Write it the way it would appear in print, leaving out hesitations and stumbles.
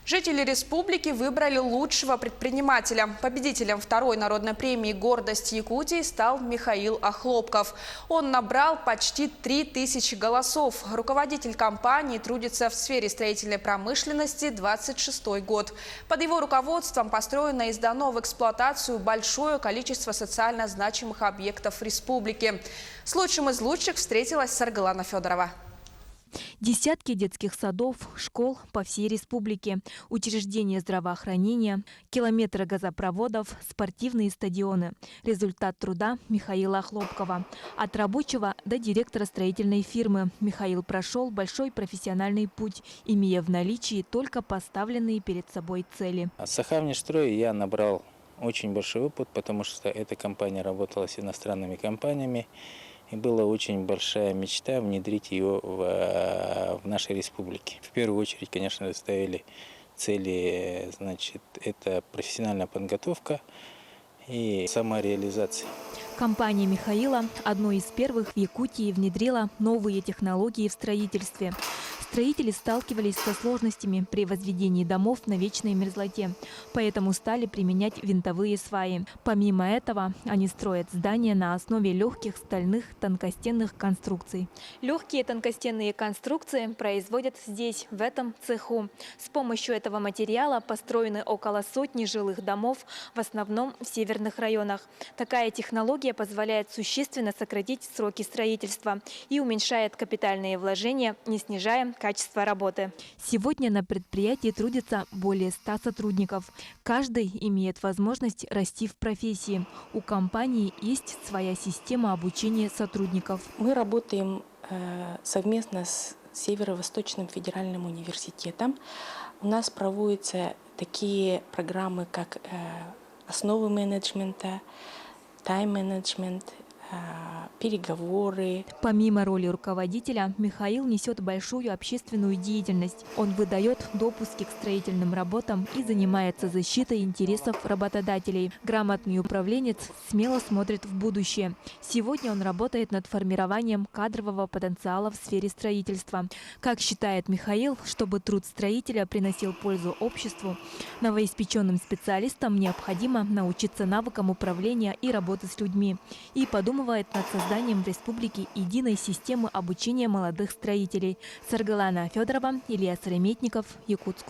Жители республики выбрали лучшего предпринимателя. Победителем второй народной премии «Гордость Якутии» стал Михаил Охлопков. Он набрал почти 3000 голосов. Руководитель компании трудится в сфере строительной промышленности 26-й год. Под его руководством построено и сдано в эксплуатацию большое количество социально значимых объектов республики. С лучшим из лучших встретилась Саргалана Федорова. Десятки детских садов, школ по всей республике, учреждения здравоохранения, километры газопроводов, спортивные стадионы. Результат труда Михаила Охлопкова. От рабочего до директора строительной фирмы Михаил прошел большой профессиональный путь, имея в наличии только поставленные перед собой цели. От Сахавнишстроя я набрал очень большой опыт, потому что эта компания работала с иностранными компаниями. И была очень большая мечта внедрить ее в нашей республике. В первую очередь, конечно, ставили цели, это профессиональная подготовка и самореализация. Компания Михаила одной из первых в Якутии внедрила новые технологии в строительстве. Строители сталкивались со сложностями при возведении домов на вечной мерзлоте, поэтому стали применять винтовые сваи. Помимо этого, они строят здания на основе легких стальных тонкостенных конструкций. Легкие тонкостенные конструкции производят здесь, в этом цеху. С помощью этого материала построены около сотни жилых домов, в основном в северных районах. Такая технология позволяет существенно сократить сроки строительства и уменьшает капитальные вложения, не снижая качество работы. Сегодня на предприятии трудится более 100 сотрудников. Каждый имеет возможность расти в профессии. У компании есть своя система обучения сотрудников. Мы работаем совместно с Северо-Восточным федеральным университетом. У нас проводятся такие программы, как основы менеджмента, тайм-менеджмент, переговоры. Помимо роли руководителя, Михаил несет большую общественную деятельность. Он выдает допуски к строительным работам и занимается защитой интересов работодателей. Грамотный управленец смело смотрит в будущее. Сегодня он работает над формированием кадрового потенциала в сфере строительства. Как считает Михаил, чтобы труд строителя приносил пользу обществу, новоиспеченным специалистам необходимо научиться навыкам управления и работы с людьми. И подумывает над созданием в республике единой системы обучения молодых строителей. Саргалана Федорова, Илья Сырометников, Якутск.